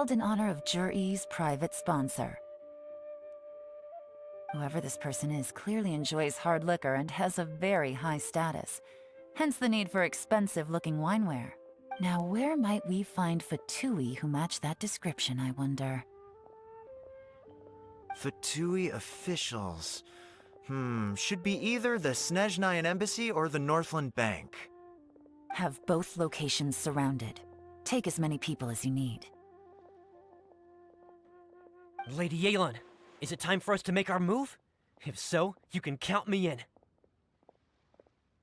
held in honor of Jur-E's private sponsor. Whoever this person is clearly enjoys hard liquor and has a very high status, hence the need for expensive-looking wineware. Now, where might we find Pt.2 who match that description, I wonder? Pt.2 officials. Should be either the Snezhnayan Embassy or the Northland Bank. Have both locations surrounded. Take as many people as you need. Lady Yelan, is it time for us to make our move? If so, you can count me in.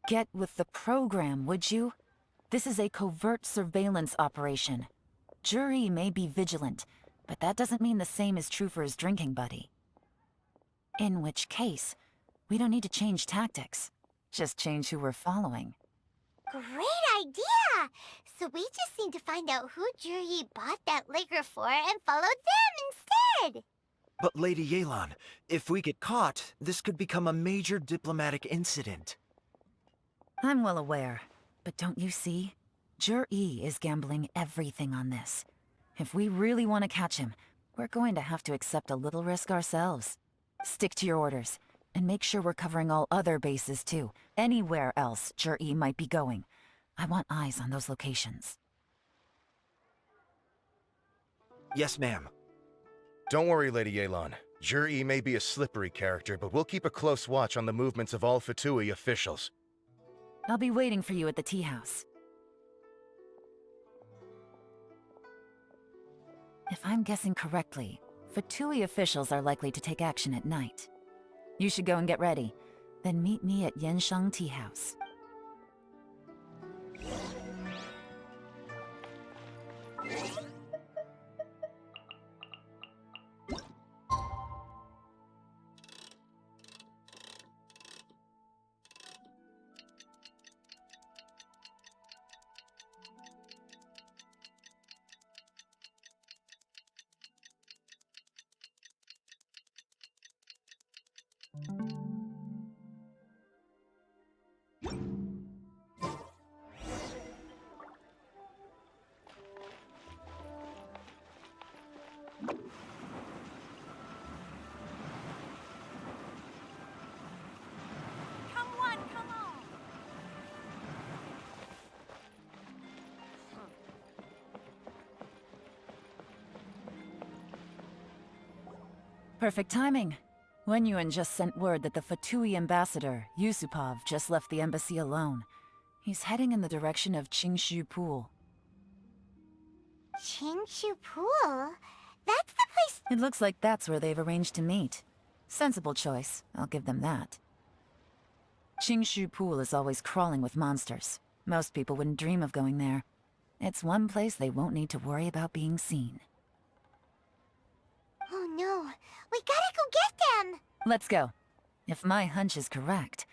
Get with the program, would you? This is a covert surveillance operation. Jur-E may be vigilant, but that doesn't mean the same is true for his drinking buddy. In which case, we don't need to change tactics. Just change who we're following. Great idea! So we just need to find out who Jur-E bought that liquor for and follow them instead! But Lady Yelan, if we get caught, this could become a major diplomatic incident. I'm well aware, but don't you see? Jur-E is gambling everything on this. If we really want to catch him, we're going to have to accept a little risk ourselves. Stick to your orders, and make sure we're covering all other bases too. Anywhere else Jur-E might be going. I want eyes on those locations. Yes, ma'am. Don't worry, Lady Yelan. Jur-E may be a slippery character, but we'll keep a close watch on the movements of all Pt.2 officials. I'll be waiting for you at the tea house. If I'm guessing correctly, Pt.2 officials are likely to take action at night. You should go and get ready. Then meet me at Yanshang Tea House. Perfect timing. Wenyuan just sent word that the Pt.2 ambassador, Yusupov, just left the embassy alone. He's heading in the direction of Tianshu Pool. Tianshu Pool? That's the place— It looks like that's where they've arranged to meet. Sensible choice, I'll give them that. Tianshu Pool is always crawling with monsters. Most people wouldn't dream of going there. It's one place they won't need to worry about being seen. Oh no, we gotta go get them! Let's go. If my hunch is correct,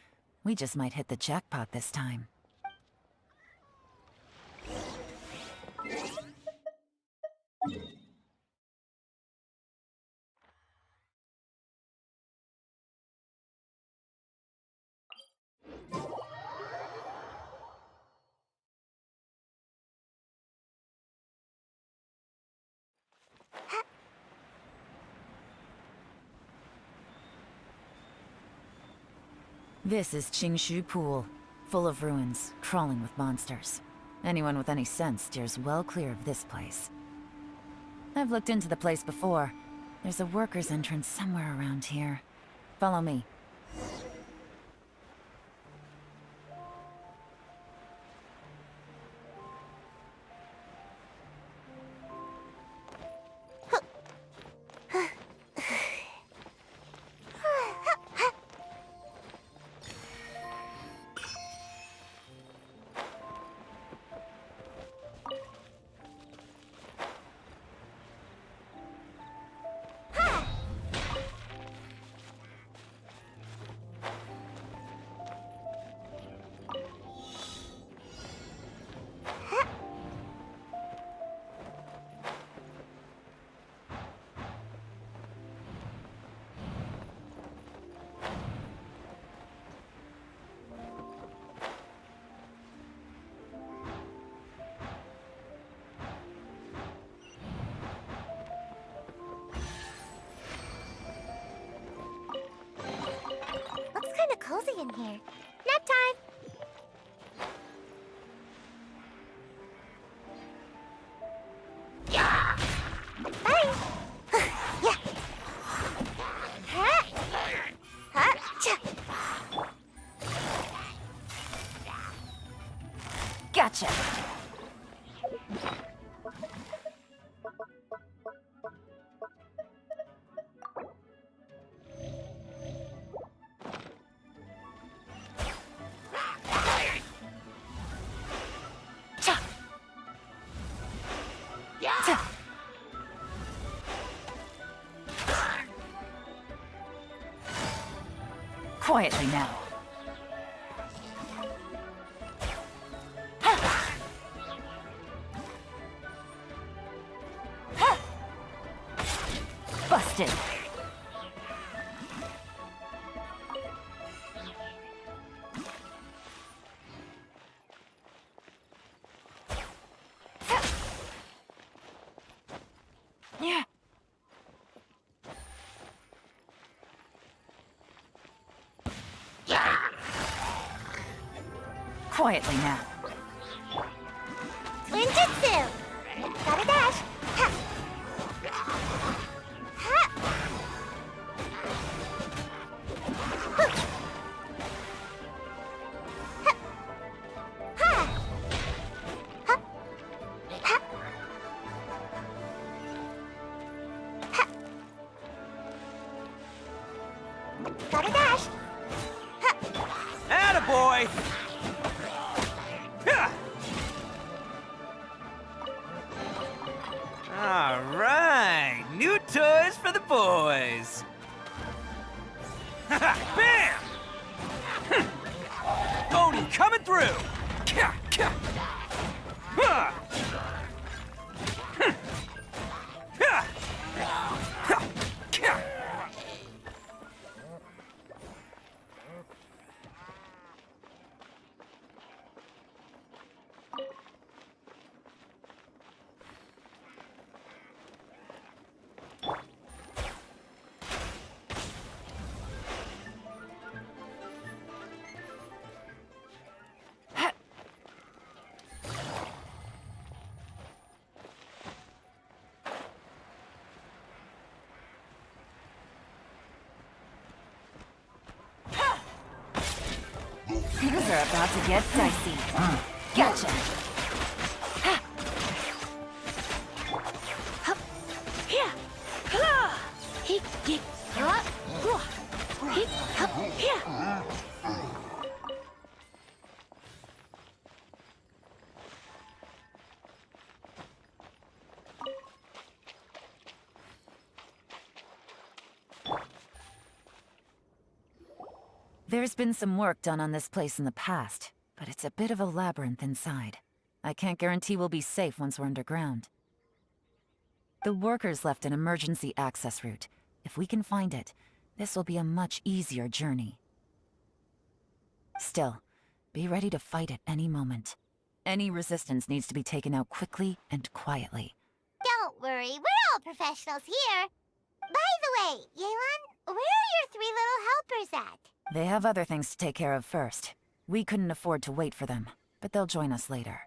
we just might hit the jackpot this time. This is Tianshu Pool, full of ruins, crawling with monsters. Anyone with any sense steers well clear of this place. I've looked into the place before. There's a worker's entrance somewhere around here. Follow me. in here. Nap time! Bye! Yeah. Huh? Huh? Cha. Gotcha! Cha. Ta. Quietly now. Busted. Yeah. Quietly now. Twin Jutsu! Gotta dash! Ha! Ha! Huh. Ha! Ha! Ha! Ha! Ha! Gotta dash! Ha! Attaboy! Yeah. All right, new toys for the boys. Bam! Oni coming through. Kya, kya. Ha. Ha. Ha. Kya. Things are about to get dicey. Gotcha. Ha. Hup. Here. Ha. He. Huh? He. Hup. Here. There's been some work done on this place in the past, but it's a bit of a labyrinth inside. I can't guarantee we'll be safe once we're underground. The workers left an emergency access route. If we can find it, this will be a much easier journey. Still, be ready to fight at any moment. Any resistance needs to be taken out quickly and quietly. Don't worry, we're all professionals here. By the way, Yelan, where are your three little helpers at? They have other things to take care of first. We couldn't afford to wait for them, but they'll join us later.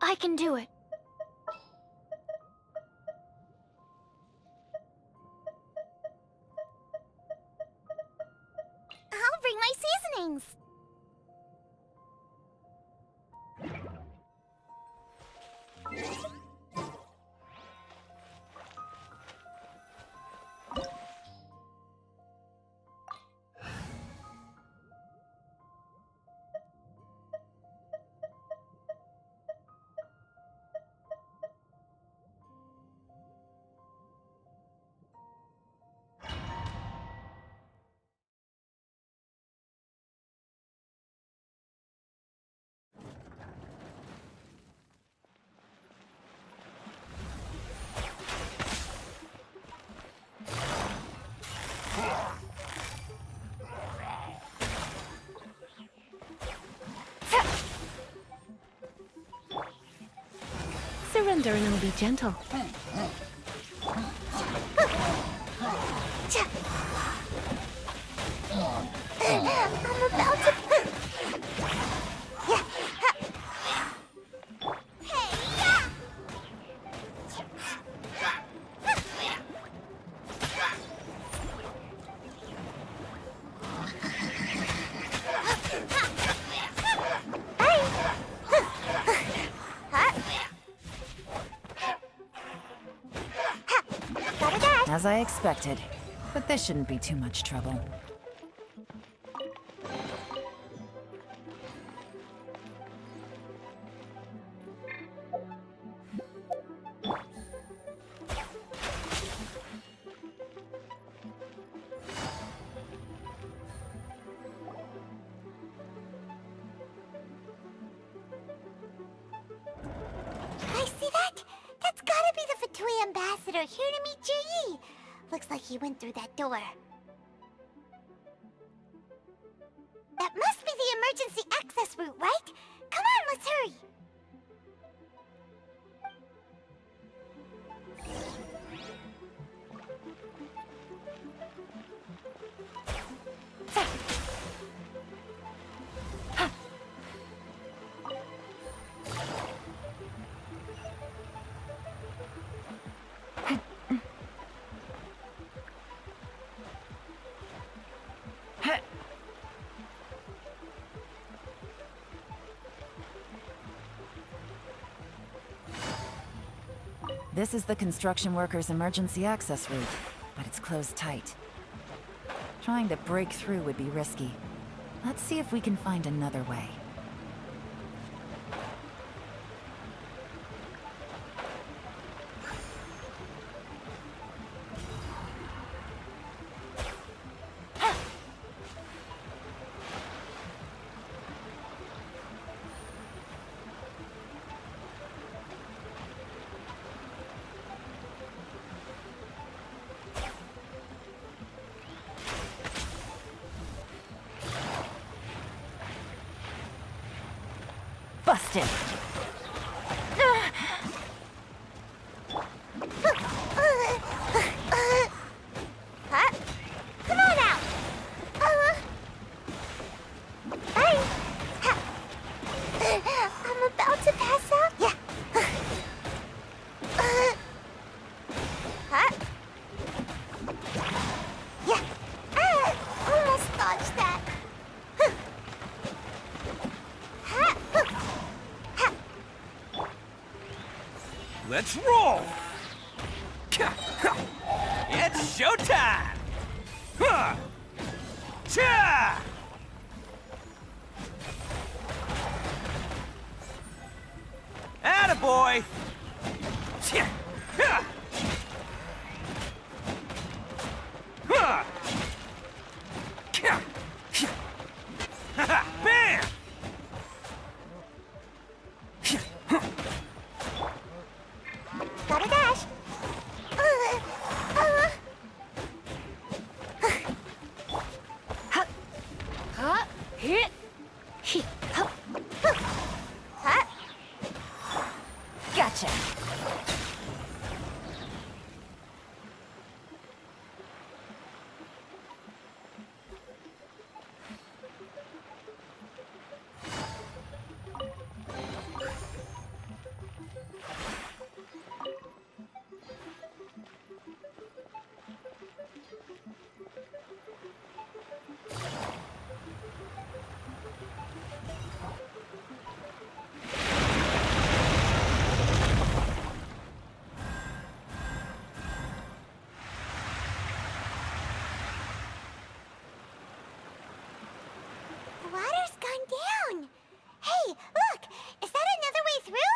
I can do it. I'll bring my seasonings. surrender and I'll be gentle. I'm about to... Hey, yeah! Gotta dash. As I expected. But this shouldn't be too much trouble. I see that? That's gotta be the Fatui ambassador here to meet Ji. Looks like he went through that door. That must be the emergency access route, right? Come on, let's hurry. This is the construction workers' emergency access route, but it's closed tight. Trying to break through would be risky. Let's see if we can find another way. Busted! Huh? Come on out! Hey! I'm about to pass out. Yeah. Huh? Yeah. Almost dodged that. Let's roll! It's showtime! Huh. Cha! Attaboy! Cha! Ha! Ha! Ka! Ha ha! Bam! Gotta dash. Hit! Huh? Gotcha! The water's gone down. Hey, look! Is that another way through?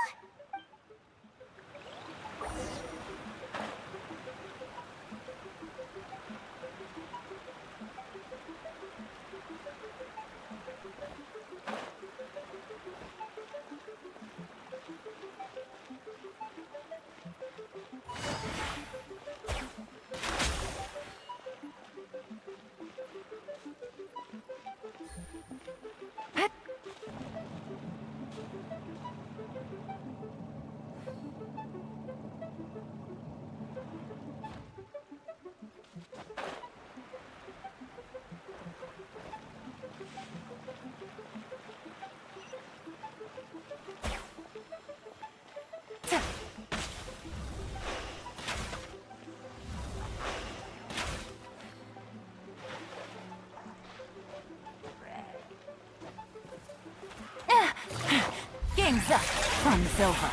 Time's up. Fun's over.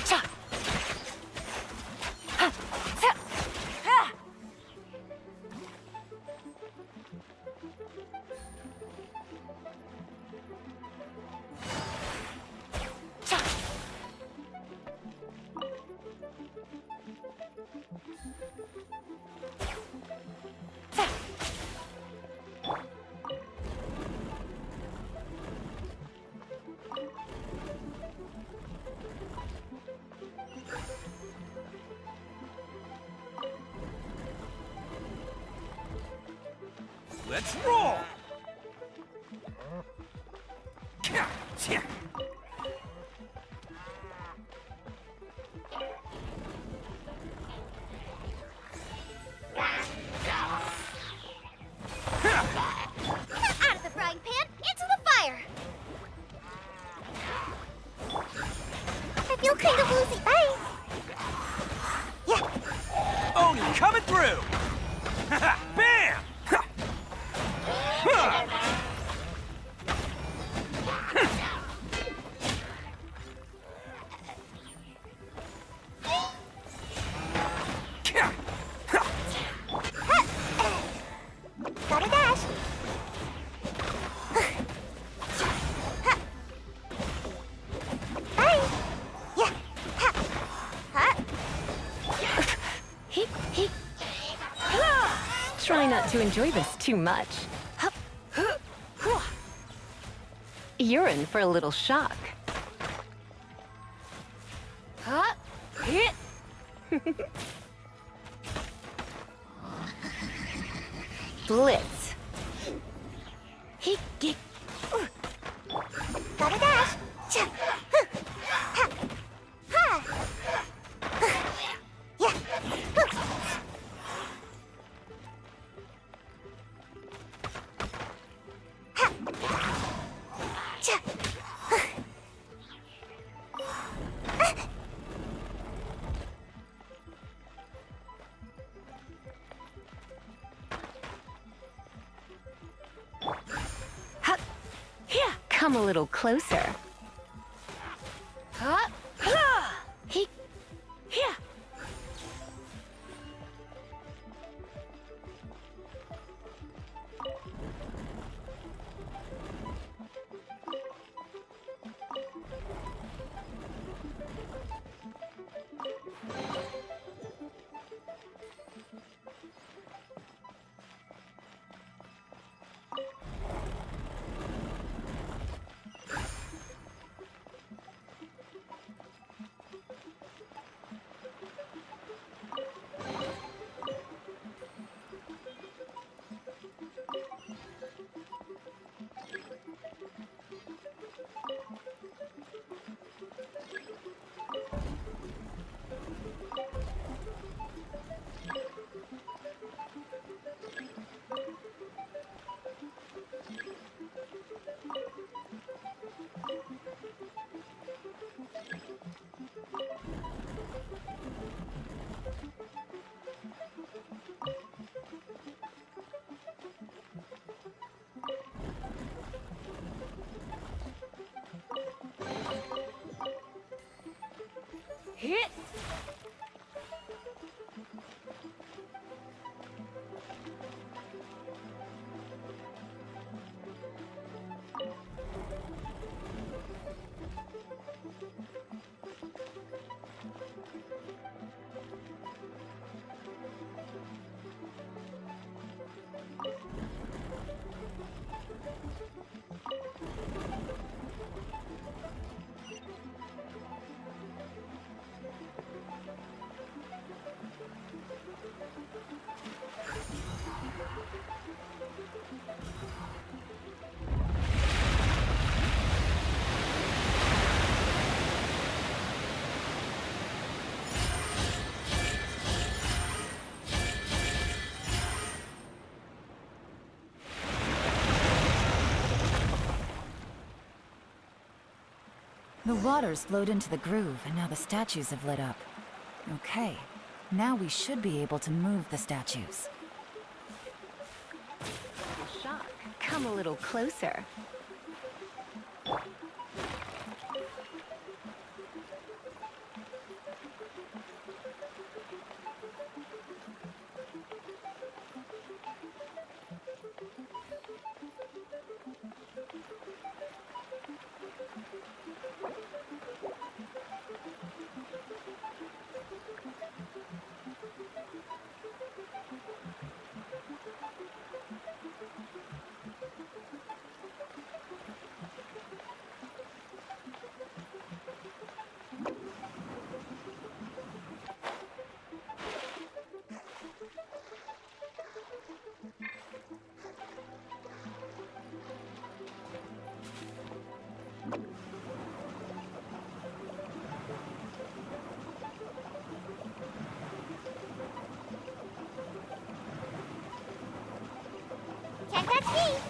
Cha! Ha! Ta! Ha! Cha! Ta! Let's roll! Out of the frying pan, into the fire! I feel kind of woozy. Bye! Yeah, Oni coming through! Bam! gotta dash! Bye! Yeah, ha! Ha! Try not to enjoy this too much. You're in for a little shock. Blitz. Gotta dash! Cha! Huh! Ha! Ha! Yeah! Huh! Ha! Cha! Huh! Come a little closer. The water's flowed into the groove, and now the statues have lit up. Okay, now we should be able to move the statues. Shock. Come a little closer. Can't touch me!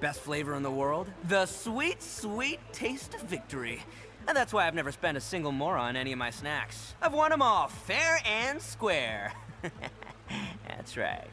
Best flavor in the world? The sweet, sweet taste of victory. And that's why I've never spent a single more on any of my snacks. I've won them all, fair and square. That's right.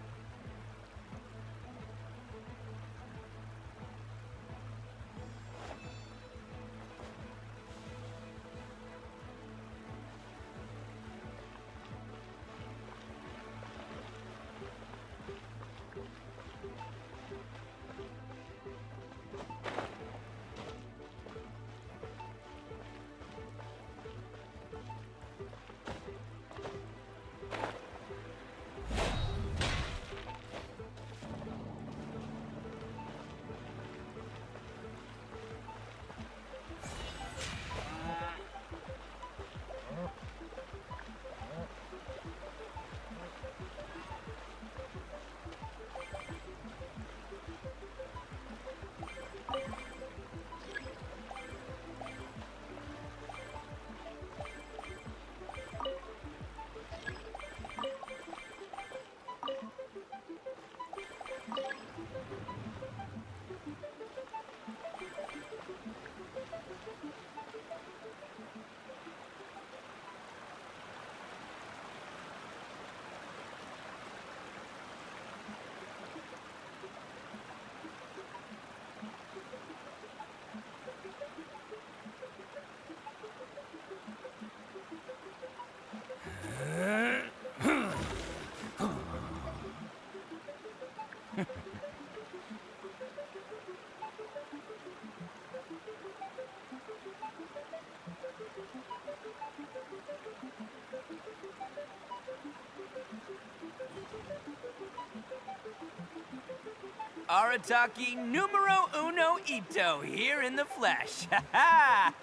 Arataki numero uno ito here in the flesh. Ha ha!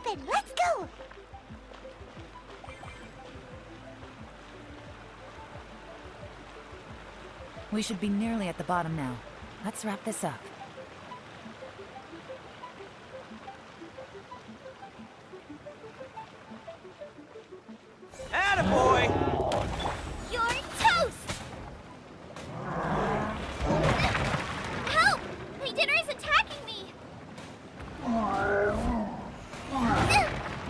open. Let's go. We should be nearly at the bottom now. Let's wrap this up. Attaboy! You're toast! Help! My dinner is attacking me!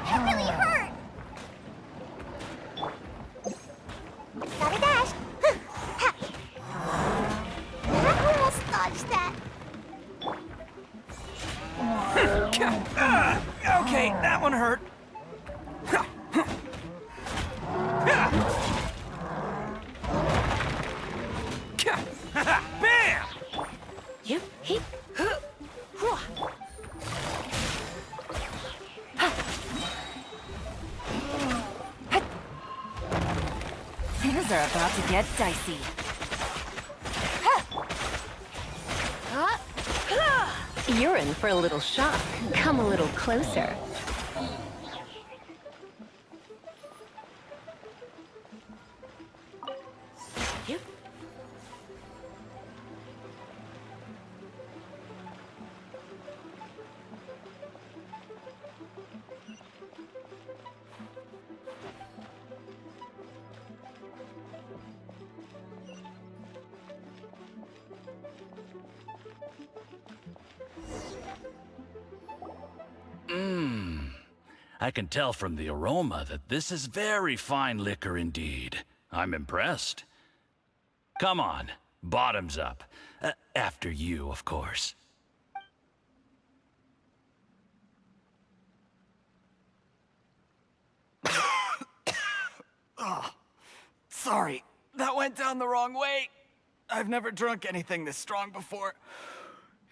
That really hurt! Gotta dash! I almost dodged that. Okay, that one hurt. Bam! You, he, Things are about to get dicey. You're in for a little shock. Come a little closer. You. I can tell from the aroma that this is very fine liquor indeed. I'm impressed. Come on, bottoms up. After you, of course. Sorry, that went down the wrong way. I've never drunk anything this strong before.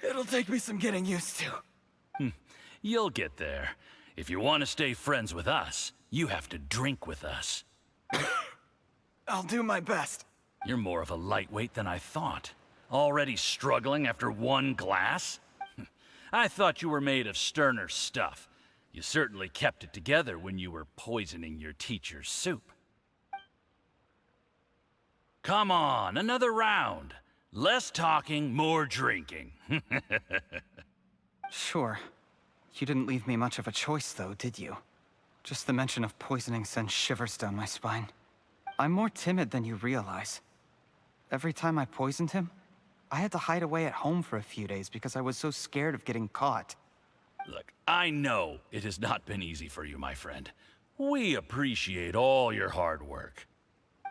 It'll take me some getting used to. You'll get there. If you want to stay friends with us, you have to drink with us. I'll do my best. You're more of a lightweight than I thought. Already struggling after one glass? I thought you were made of sterner stuff. You certainly kept it together when you were poisoning your teacher's soup. Come on, another round. Less talking, more drinking. Sure. You didn't leave me much of a choice, though, did you? Just the mention of poisoning sends shivers down my spine. I'm more timid than you realize. Every time I poisoned him, I had to hide away at home for a few days because I was so scared of getting caught. Look, I know it has not been easy for you, my friend. We appreciate all your hard work.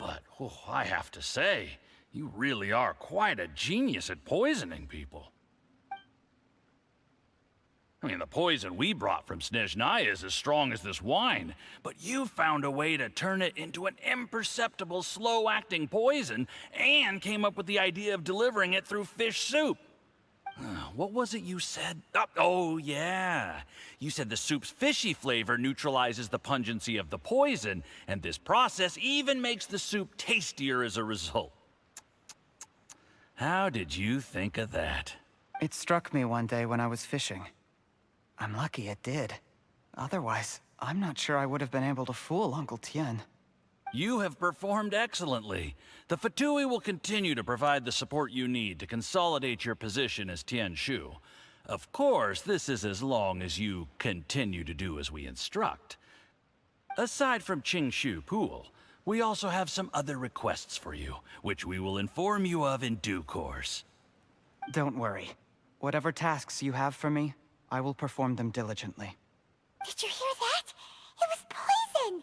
But, I have to say, you really are quite a genius at poisoning people. I mean, the poison we brought from Snezhnaya is as strong as this wine, but you found a way to turn it into an imperceptible, slow-acting poison and came up with the idea of delivering it through fish soup. What was it you said? Oh, yeah. You said the soup's fishy flavor neutralizes the pungency of the poison, and this process even makes the soup tastier as a result. How did you think of that? It struck me one day when I was fishing. I'm lucky it did. Otherwise, I'm not sure I would have been able to fool Uncle Tien. You have performed excellently. The Pt.2 will continue to provide the support you need to consolidate your position as Tianshu. Of course, this is as long as you continue to do as we instruct. Aside from Qingshu Pool, we also have some other requests for you, which we will inform you of in due course. Don't worry. Whatever tasks you have for me, I will perform them diligently. Did you hear that? It was poison!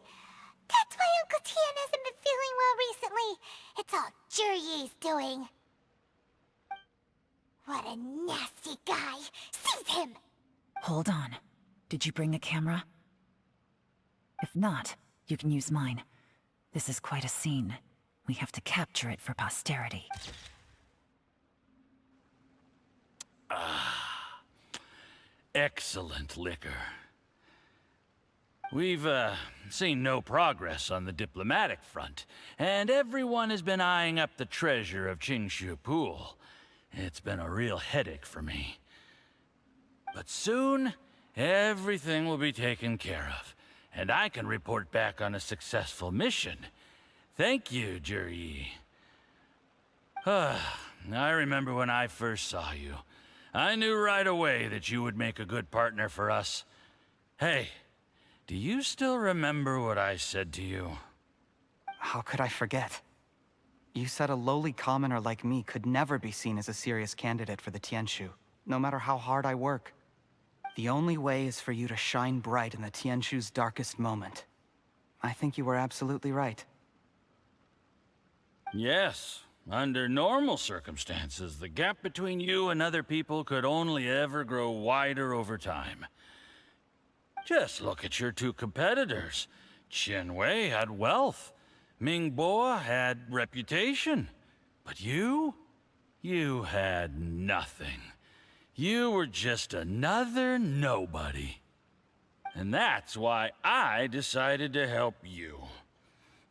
That's why Uncle Tien hasn't been feeling well recently. It's all Juryi's doing. What a nasty guy! Seize him! Hold on. Did you bring a camera? If not, you can use mine. This is quite a scene. We have to capture it for posterity. Excellent liquor. We've, seen no progress on the diplomatic front, and everyone has been eyeing up the treasure of Qingshu Pool. It's been a real headache for me. But soon, everything will be taken care of, and I can report back on a successful mission. Thank you, Juri. I remember when I first saw you. I knew right away that you would make a good partner for us. Hey, do you still remember what I said to you? How could I forget? You said a lowly commoner like me could never be seen as a serious candidate for the Tianshu, no matter how hard I work. The only way is for you to shine bright in the Tianshu's darkest moment. I think you were absolutely right. Yes. Under normal circumstances, the gap between you and other people could only ever grow wider over time. Just look at your two competitors. Chen Wei had wealth. Ming Boa had reputation. But you had nothing. You were just another nobody. And that's why I decided to help you.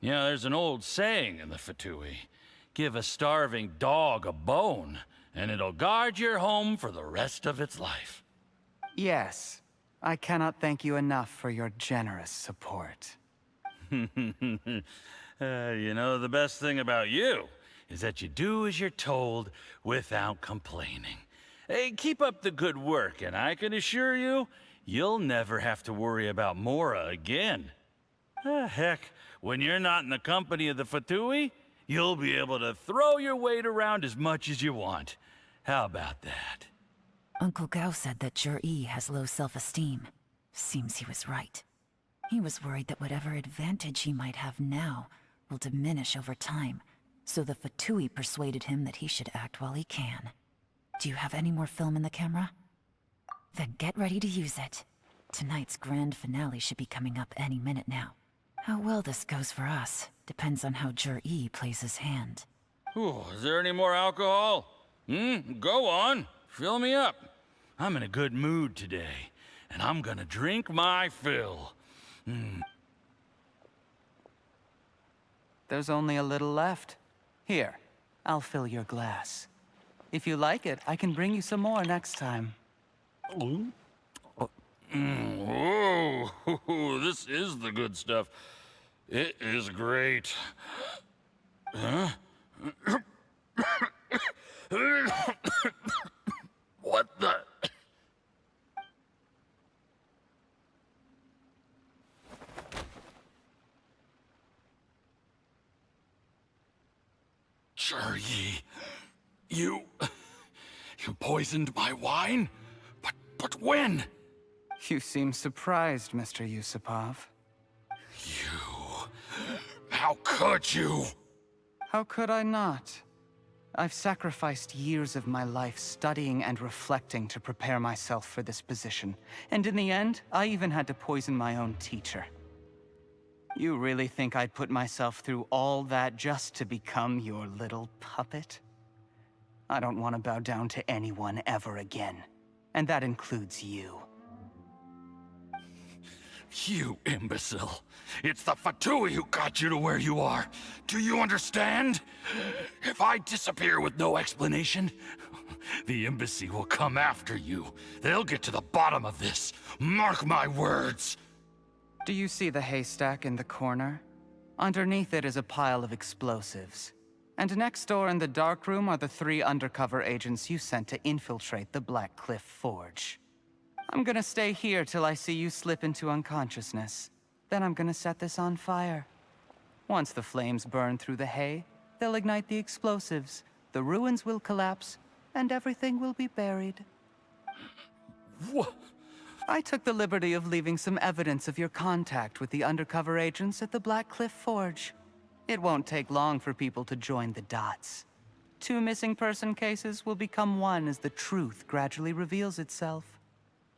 You know, there's an old saying in the Fatui. Give a starving dog a bone, and it'll guard your home for the rest of its life. Yes. I cannot thank you enough for your generous support. You know, the best thing about you is that you do as you're told without complaining. Hey, keep up the good work, and I can assure you, you'll never have to worry about Mora again. Heck, when you're not in the company of the Fatui, you'll be able to throw your weight around as much as you want. How about that? Uncle Gao said that Jur-E has low self-esteem. Seems he was right. He was worried that whatever advantage he might have now will diminish over time, so the Fatui persuaded him that he should act while he can. Do you have any more film in the camera? Then get ready to use it. Tonight's grand finale should be coming up any minute now. How well this goes for us depends on how Jur-E plays his hand. Ooh, is there any more alcohol? Go on. Fill me up. I'm in a good mood today, and I'm gonna drink my fill. There's only a little left. Here, I'll fill your glass. If you like it, I can bring you some more next time. Whoa, this is the good stuff. It is great. Huh? What the? Jur-E, you poisoned my wine? But when? You seem surprised, Mr. Yusupov. How could you? How could I not? I've sacrificed years of my life studying and reflecting to prepare myself for this position. And in the end, I even had to poison my own teacher. You really think I'd put myself through all that just to become your little puppet? I don't want to bow down to anyone ever again. And that includes you. You imbecile. It's the Fatui who got you to where you are. Do you understand? If I disappear with no explanation, the embassy will come after you. They'll get to the bottom of this. Mark my words. Do you see the haystack in the corner? Underneath it is a pile of explosives. And next door in the dark room are the 3 undercover agents you sent to infiltrate the Black Cliff Forge. I'm gonna stay here till I see you slip into unconsciousness. Then I'm gonna set this on fire. Once the flames burn through the hay, they'll ignite the explosives, the ruins will collapse, and everything will be buried. What? I took the liberty of leaving some evidence of your contact with the undercover agents at the Black Cliff Forge. It won't take long for people to join the dots. 2 missing person cases will become one as the truth gradually reveals itself.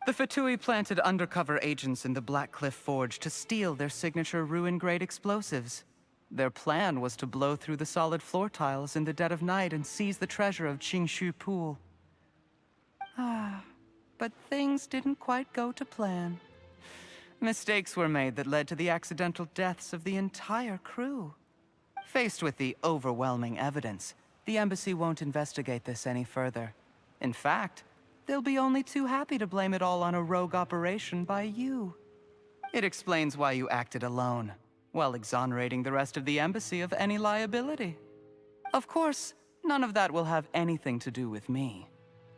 The Fatui planted undercover agents in the Black Cliff Forge to steal their signature ruin-grade explosives. Their plan was to blow through the solid floor tiles in the dead of night and seize the treasure of Qingshu Pool. But things didn't quite go to plan. Mistakes were made that led to the accidental deaths of the entire crew. Faced with the overwhelming evidence, the embassy won't investigate this any further. In fact, they'll be only too happy to blame it all on a rogue operation by you. It explains why you acted alone, while exonerating the rest of the embassy of any liability. Of course, none of that will have anything to do with me.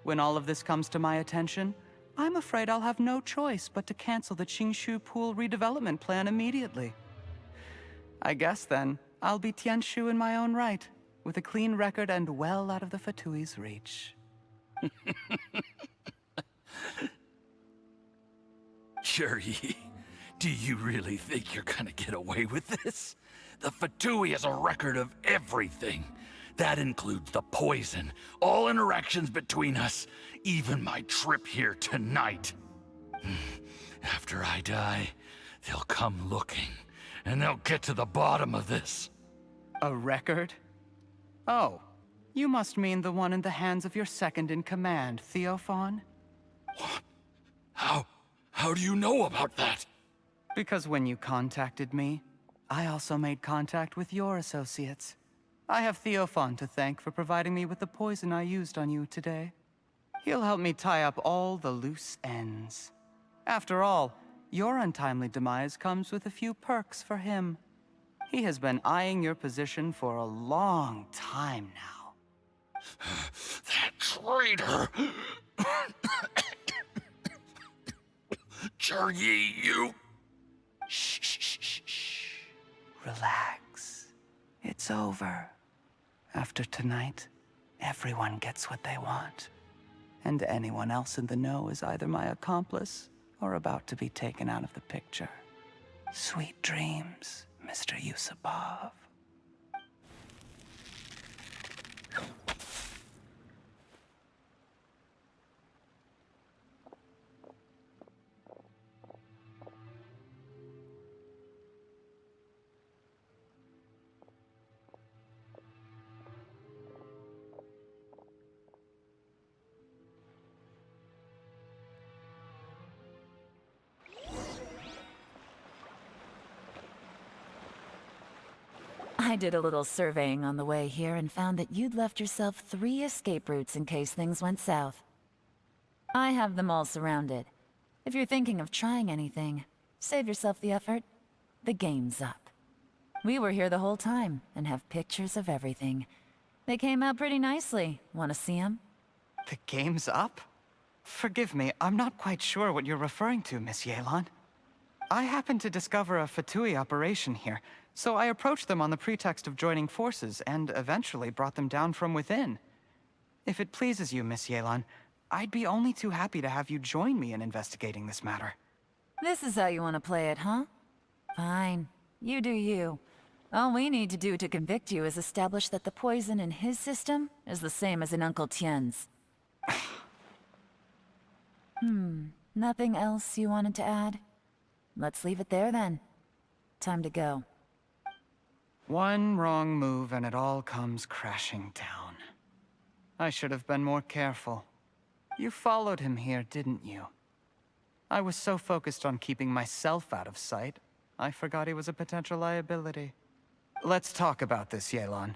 When all of this comes to my attention, I'm afraid I'll have no choice but to cancel the Qingshu Pool redevelopment plan immediately. I guess then, I'll be Tianshu in my own right, with a clean record and well out of the Fatui's reach. Yuri, do you really think you're gonna get away with this? The Fatui has a record of everything. That includes the poison, all interactions between us, even my trip here tonight. After I die, they'll come looking, and they'll get to the bottom of this. A record? Oh, you must mean the one in the hands of your second-in-command, Theophan? What? How do you know about that? Because when you contacted me, I also made contact with your associates. I have Theophan to thank for providing me with the poison I used on you today. He'll help me tie up all the loose ends. After all, your untimely demise comes with a few perks for him. He has been eyeing your position for a long time now. That traitor! Yuri, you... Shh. Relax. It's over. After tonight, everyone gets what they want. And anyone else in the know is either my accomplice or about to be taken out of the picture. Sweet dreams, Mr. Yusupov. I did a little surveying on the way here and found that you'd left yourself 3 escape routes in case things went south. I have them all surrounded. If you're thinking of trying anything, save yourself the effort. The game's up. We were here the whole time and have pictures of everything. They came out pretty nicely. Want to see them? The game's up? Forgive me, I'm not quite sure what you're referring to, Miss Yelan. I happened to discover a Fatui operation here, so I approached them on the pretext of joining forces and eventually brought them down from within. If it pleases you, Miss Yelan, I'd be only too happy to have you join me in investigating this matter. This is how you want to play it, huh? Fine. You do you. All we need to do to convict you is establish that the poison in his system is the same as in Uncle Tien's. Nothing else you wanted to add? Let's leave it there then. Time to go. One wrong move and it all comes crashing down. I should have been more careful. You followed him here, didn't you? I was so focused on keeping myself out of sight, I forgot he was a potential liability. Let's talk about this, Yelan.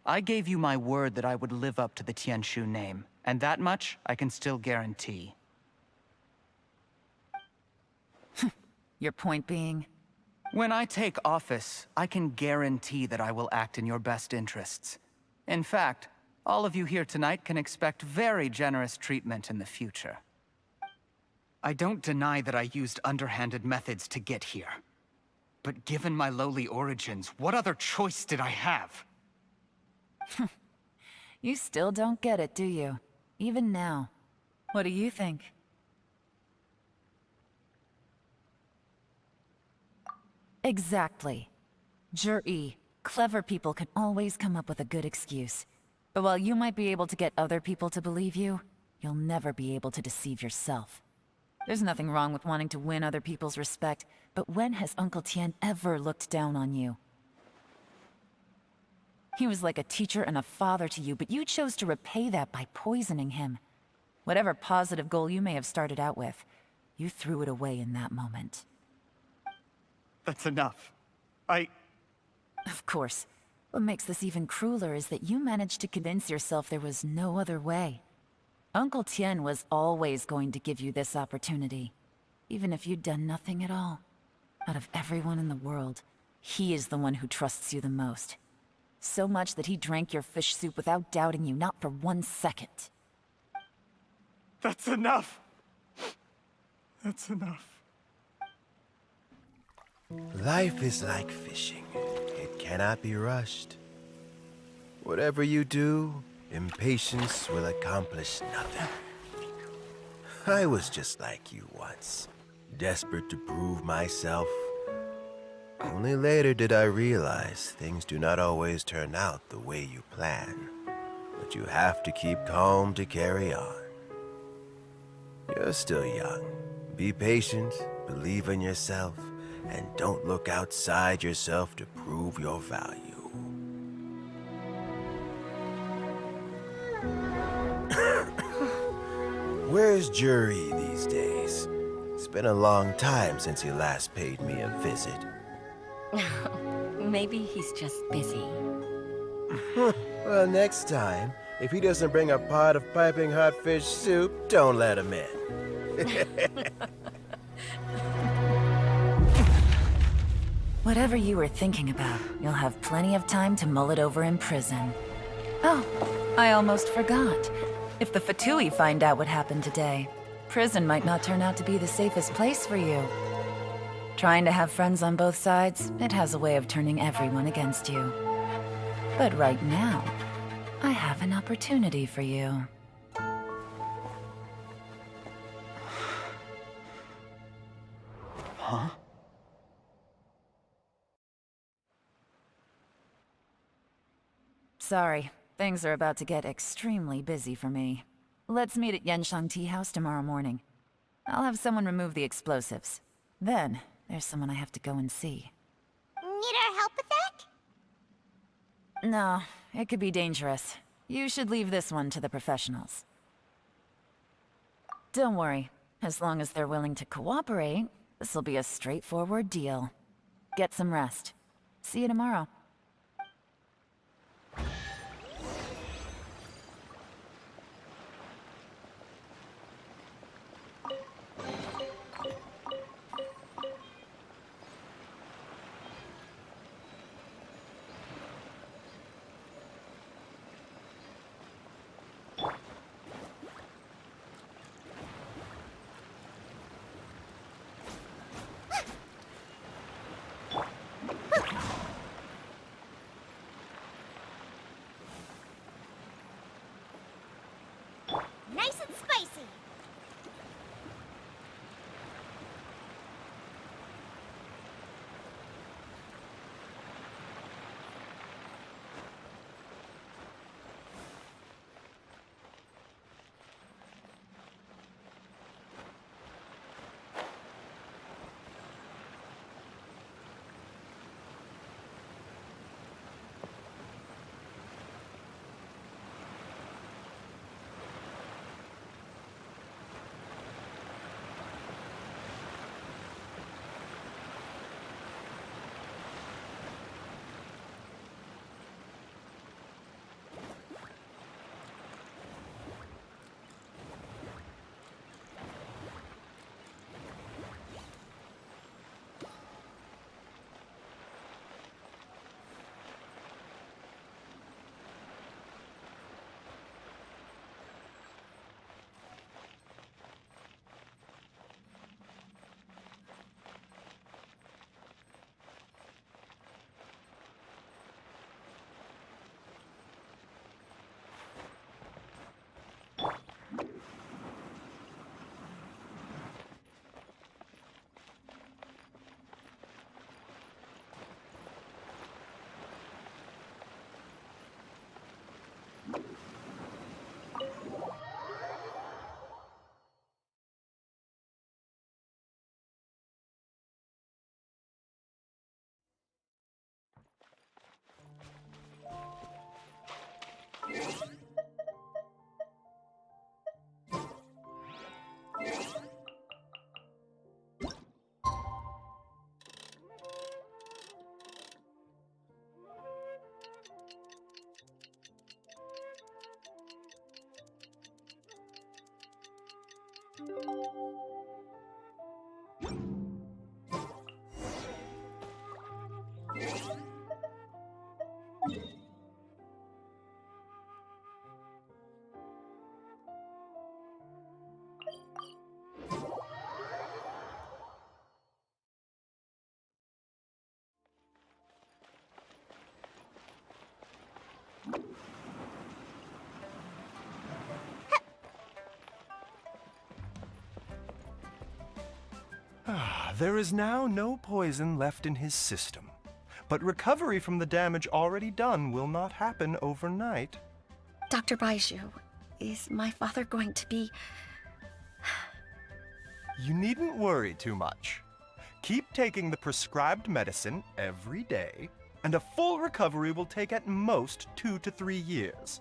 I gave you my word that I would live up to the Tianshu name, and that much I can still guarantee. Your point being? When I take office, I can guarantee that I will act in your best interests. In fact, all of you here tonight can expect very generous treatment in the future. I don't deny that I used underhanded methods to get here. But given my lowly origins, what other choice did I have? You still don't get it, do you? Even now. What do you think? Exactly. Jur-E, clever people can always come up with a good excuse. But while you might be able to get other people to believe you, you'll never be able to deceive yourself. There's nothing wrong with wanting to win other people's respect, but when has Uncle Tien ever looked down on you? He was like a teacher and a father to you, but you chose to repay that by poisoning him. Whatever positive goal you may have started out with, you threw it away in that moment. That's enough. Of course. What makes this even crueler is that you managed to convince yourself there was no other way. Uncle Tien was always going to give you this opportunity, even if you'd done nothing at all. Out of everyone in the world, he is the one who trusts you the most. So much that he drank your fish soup without doubting you, not for 1 second. That's enough! That's enough. Life is like fishing. It cannot be rushed. Whatever you do, impatience will accomplish nothing. I was just like you once, desperate to prove myself. Only later did I realize things do not always turn out the way you plan. But you have to keep calm to carry on. You're still young. Be patient, believe in yourself, and don't look outside yourself to prove your value. Where's Jury these days? It's been a long time since he last paid me a visit. Maybe he's just busy. Well, next time, if he doesn't bring a pot of piping hot fish soup, don't let him in. Whatever you were thinking about, you'll have plenty of time to mull it over in prison. Oh, I almost forgot. If the Fatui find out what happened today, prison might not turn out to be the safest place for you. Trying to have friends on both sides, it has a way of turning everyone against you. But right now, I have an opportunity for you. Huh? Sorry, things are about to get extremely busy for me. Let's meet at Yenshang Tea House tomorrow morning. I'll have someone remove the explosives. Then, there's someone I have to go and see. Need our help with that? No, it could be dangerous. You should leave this one to the professionals. Don't worry. As long as they're willing to cooperate, this'll be a straightforward deal. Get some rest. See you tomorrow. There is now no poison left in his system. But recovery from the damage already done will not happen overnight. Dr. Baiju, is my father going to be... You needn't worry too much. Keep taking the prescribed medicine every day, and a full recovery will take at most 2 to 3 years.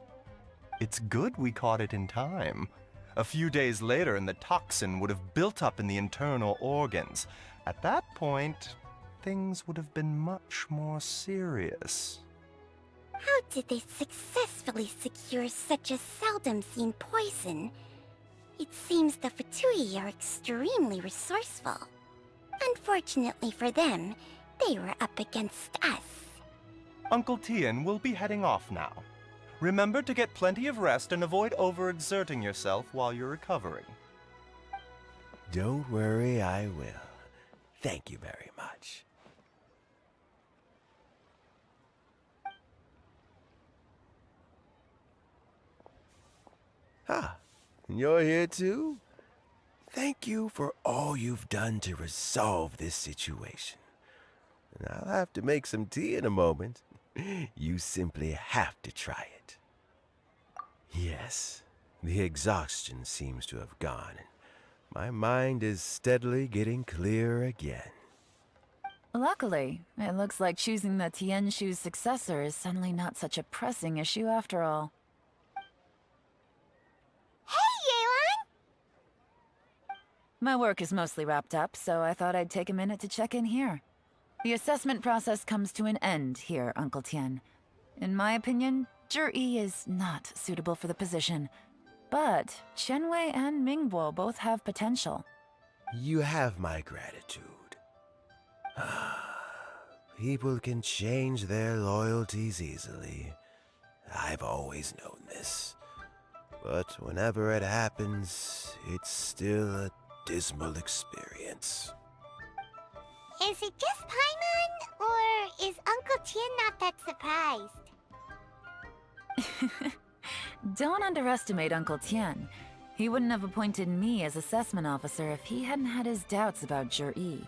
It's good we caught it in time. A few days later, and the toxin would have built up in the internal organs. At that point, things would have been much more serious. How did they successfully secure such a seldom-seen poison? It seems the Fatui are extremely resourceful. Unfortunately for them, they were up against us. Uncle Tian will be heading off now. Remember to get plenty of rest and avoid overexerting yourself while you're recovering. Don't worry, I will. Thank you very much. Ah, you're here too? Thank you for all you've done to resolve this situation. And I'll have to make some tea in a moment. You simply have to try it. Yes, the exhaustion seems to have gone, and my mind is steadily getting clearer again. Luckily, it looks like choosing the Tianshu's successor is suddenly not such a pressing issue after all. Hey, Yelan! My work is mostly wrapped up, so I thought I'd take a minute to check in here. The assessment process comes to an end here, Uncle Tian. In my opinion, Zhi is not suitable for the position. But Qianwei and Mingbo both have potential. You have my gratitude. People can change their loyalties easily. I've always known this. But whenever it happens, it's still a dismal experience. Is it just Paimon, or is Uncle Tian not that surprised? Don't underestimate Uncle Tian. He wouldn't have appointed me as assessment officer if he hadn't had his doubts about Zhi.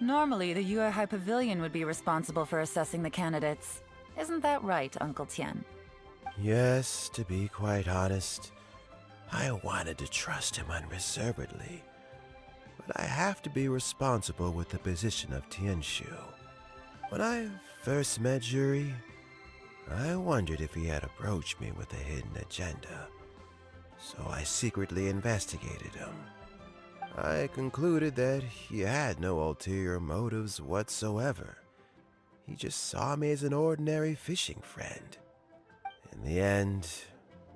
Normally, the Yuehai Pavilion would be responsible for assessing the candidates. Isn't that right, Uncle Tian? Yes, to be quite honest, I wanted to trust him unreservedly. But I have to be responsible with the position of Tianshu. When I first met Zhi, I wondered if he had approached me with a hidden agenda. So I secretly investigated him. I concluded that he had no ulterior motives whatsoever. He just saw me as an ordinary fishing friend. In the end,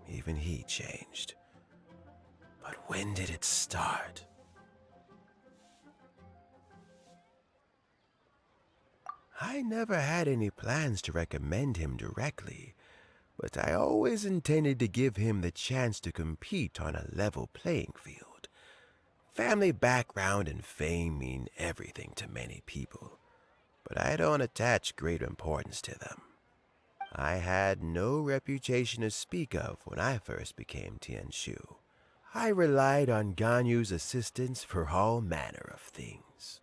even he changed. But when did it start? I never had any plans to recommend him directly, but I always intended to give him the chance to compete on a level playing field. Family background and fame mean everything to many people, but I don't attach great importance to them. I had no reputation to speak of when I first became Tianshu. I relied on Ganyu's assistance for all manner of things.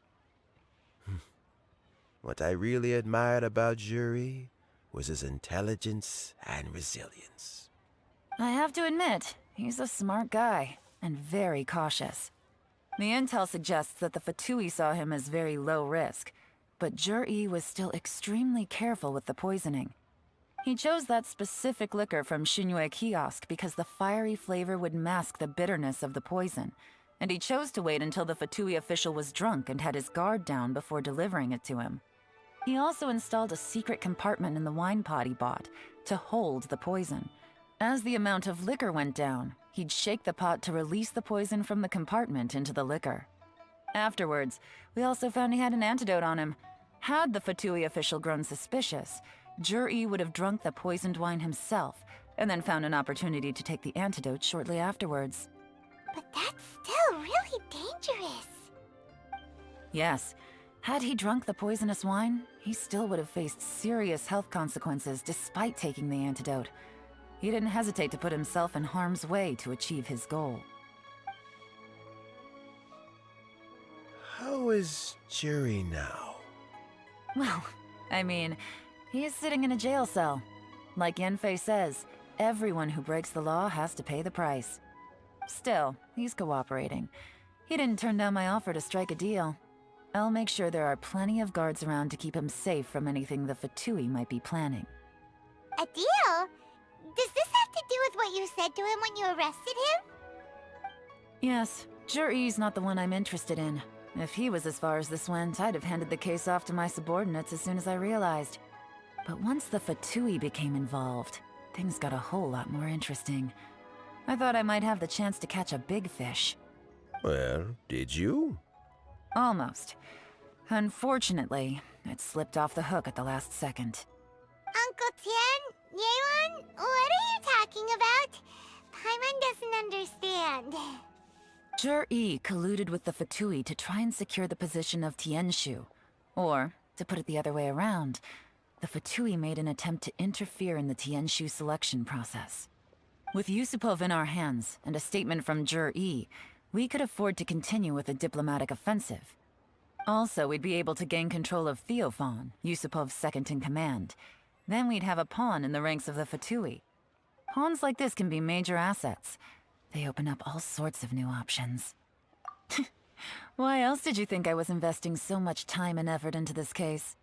What I really admired about Zhi was his intelligence and resilience. I have to admit, he's a smart guy, and very cautious. The intel suggests that the Fatui saw him as very low risk, but Zhi was still extremely careful with the poisoning. He chose that specific liquor from Xinyue Kiosk because the fiery flavor would mask the bitterness of the poison, and he chose to wait until the Fatui official was drunk and had his guard down before delivering it to him. He also installed a secret compartment in the wine pot he bought to hold the poison. As the amount of liquor went down, he'd shake the pot to release the poison from the compartment into the liquor. Afterwards, we also found he had an antidote on him. Had the Fatui official grown suspicious, Zhi would have drunk the poisoned wine himself, and then found an opportunity to take the antidote shortly afterwards. But that's still really dangerous. Yes. Had he drunk the poisonous wine, he still would have faced serious health consequences despite taking the antidote. He didn't hesitate to put himself in harm's way to achieve his goal. How How is Jury now? Well, I mean, he is sitting in a jail cell. Like Yanfei says, everyone who breaks the law has to pay the price. Still, he's cooperating. He didn't turn down my offer to strike a deal. I'll make sure there are plenty of guards around to keep him safe from anything the Fatui might be planning. A deal? Does this have to do with what you said to him when you arrested him? Yes, Jury's not the one I'm interested in. If he was as far as this went, I'd have handed the case off to my subordinates as soon as I realized. But once the Fatui became involved, things got a whole lot more interesting. I thought I might have the chance to catch a big fish. Well, did you? Almost. Unfortunately, it slipped off the hook at the last second. Uncle Tian, Yelan, what are you talking about? Paimon doesn't understand. Zhi colluded with the Fatui to try and secure the position of Tianshu. Or, to put it the other way around, the Fatui made an attempt to interfere in the Tianshu selection process. With Yusupov in our hands, and a statement from Zhi, we could afford to continue with a diplomatic offensive. Also, we'd be able to gain control of Theophan, Yusupov's second-in-command. Then we'd have a pawn in the ranks of the Fatui. Pawns like this can be major assets. They open up all sorts of new options. Why else did you think I was investing so much time and effort into this case?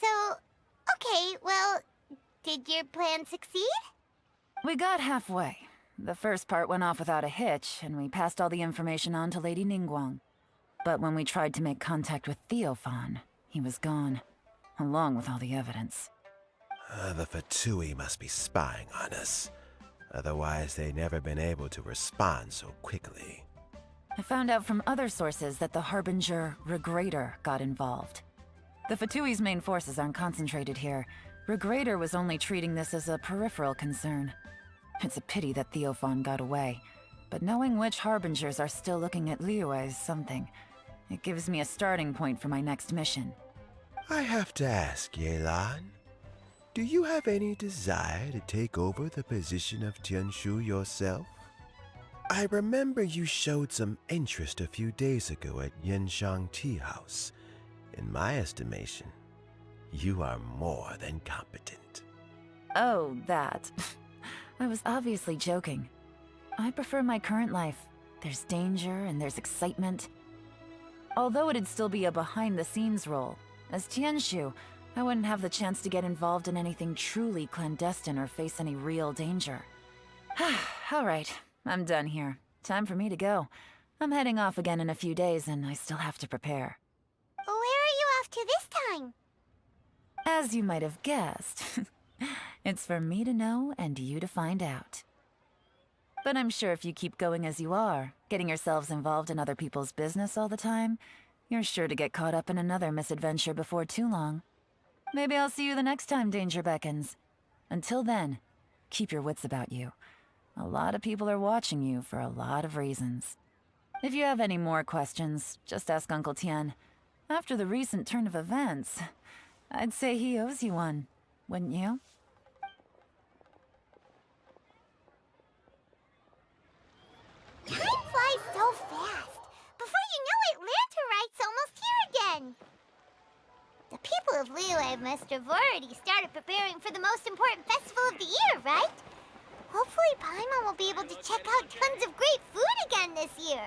So, okay, well, did your plan succeed? We got halfway. The first part went off without a hitch, and we passed all the information on to Lady Ningguang. But when we tried to make contact with Theophan, he was gone, along with all the evidence. The Fatui must be spying on us. Otherwise, they'd never been able to respond so quickly. I found out from other sources that the Harbinger Regrator got involved. The Fatui's main forces aren't concentrated here. Regrator was only treating this as a peripheral concern. It's a pity that Theophan got away, but knowing which Harbingers are still looking at Liyue is something. It gives me a starting point for my next mission. I have to ask, Yelan, do you have any desire to take over the position of Tianshu yourself? I remember you showed some interest a few days ago at Yenshang Tea House. In my estimation, you are more than competent. Oh, that. I was obviously joking. I prefer my current life. There's danger and there's excitement. Although it'd still be a behind-the-scenes role, as Tianshu, I wouldn't have the chance to get involved in anything truly clandestine or face any real danger. All right, I'm done here. Time for me to go. I'm heading off again in a few days, and I still have to prepare. Where are you off to this time? As you might have guessed, it's for me to know and you to find out. But I'm sure if you keep going as you are, getting yourselves involved in other people's business all the time, you're sure to get caught up in another misadventure before too long. Maybe I'll see you the next time danger beckons. Until then, keep your wits about you. A lot of people are watching you for a lot of reasons. If you have any more questions, just ask Uncle Tian. After the recent turn of events, I'd say he owes you one, wouldn't you? Time flies so fast. Before you know it, Lanterite's almost here again. The people of Liyue must have already started preparing for the most important festival of the year, right? Hopefully Paimon will be able to check out tons of great food again this year.